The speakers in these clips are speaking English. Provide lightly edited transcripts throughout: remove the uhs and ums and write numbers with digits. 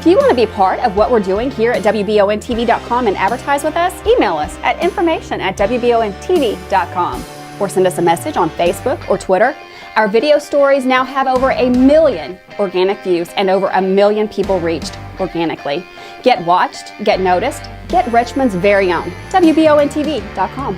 If you want to be part of what we're doing here at WBONTV.com and advertise with us, email us at information@WBONTV.com or send us a message on Facebook or Twitter. Our video stories now have over 1 million organic views and over 1 million people reached organically. Get watched, get noticed, get Richmond's very own WBONTV.com.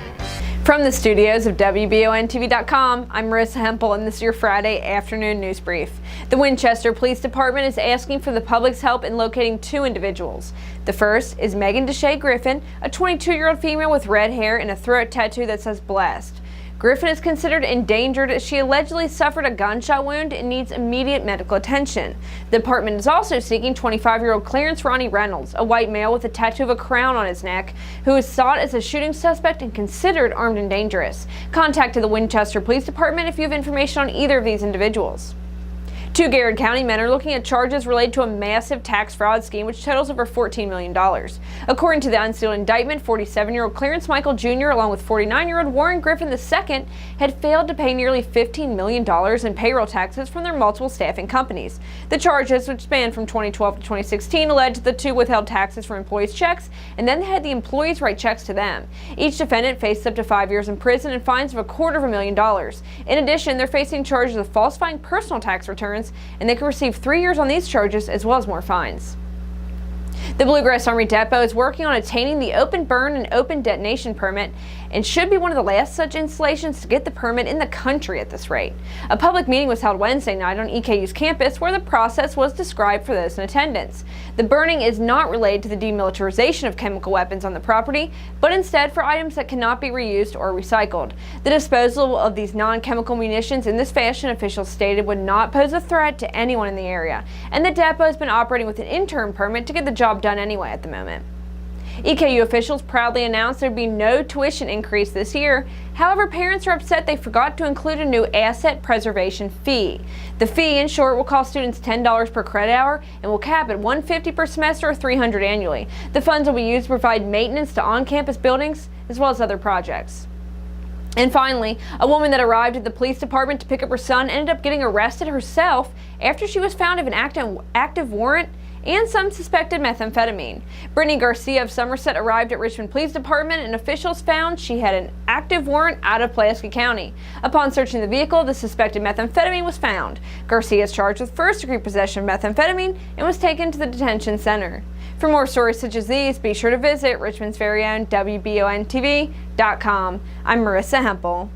From the studios of WBONTV.com, I'm Marissa Hempel, and this is your Friday afternoon news brief. The Winchester Police Department is asking for the public's help in locating 2 individuals. The first is Megan Deshay Griffin, a 22-year-old female with red hair and a throat tattoo that says "Blessed." Griffin is considered endangered as she allegedly suffered a gunshot wound and needs immediate medical attention. The department is also seeking 25-year-old Clarence Ronnie Reynolds, a white male with a tattoo of a crown on his neck, who is sought as a shooting suspect and considered armed and dangerous. Contact the Winchester Police Department if you have information on either of these individuals. 2 Garrard County men are looking at charges related to a massive tax fraud scheme which totals over $14 million. According to the unsealed indictment, 47-year-old Clarence Michael Jr. along with 49-year-old Warren Griffin II had failed to pay nearly $15 million in payroll taxes from their multiple staffing companies. The charges, which spanned from 2012 to 2016, alleged the 2 withheld taxes from employees' checks and then had the employees write checks to them. Each defendant faced up to 5 years in prison and fines of $250,000. In addition, they're facing charges of falsifying personal tax returns, and they could receive 3 years on these charges as well as more fines. The Bluegrass Army Depot is working on attaining the open burn and open detonation permit and should be one of the last such installations to get the permit in the country at this rate. A public meeting was held Wednesday night on EKU's campus where the process was described for those in attendance. The burning is not related to the demilitarization of chemical weapons on the property, but instead for items that cannot be reused or recycled. The disposal of these non-chemical munitions in this fashion, officials stated, would not pose a threat to anyone in the area, and the depot has been operating with an interim permit to get the job done anyway at the moment. EKU officials proudly announced there would be no tuition increase this year. However, parents are upset they forgot to include a new asset preservation fee. The fee, in short, will cost students $10 per credit hour and will cap at $150 per semester or $300 annually. The funds will be used to provide maintenance to on-campus buildings as well as other projects. And finally, a woman that arrived at the police department to pick up her son ended up getting arrested herself after she was found of an active warrant and some suspected methamphetamine. Brittany Garcia of Somerset arrived at Richmond Police Department and officials found she had an active warrant out of Pulaski County. Upon searching the vehicle, the suspected methamphetamine was found. Garcia is charged with first-degree possession of methamphetamine and was taken to the detention center. For more stories such as these, be sure to visit Richmond's very own WBONTV.com. I'm Marissa Hempel.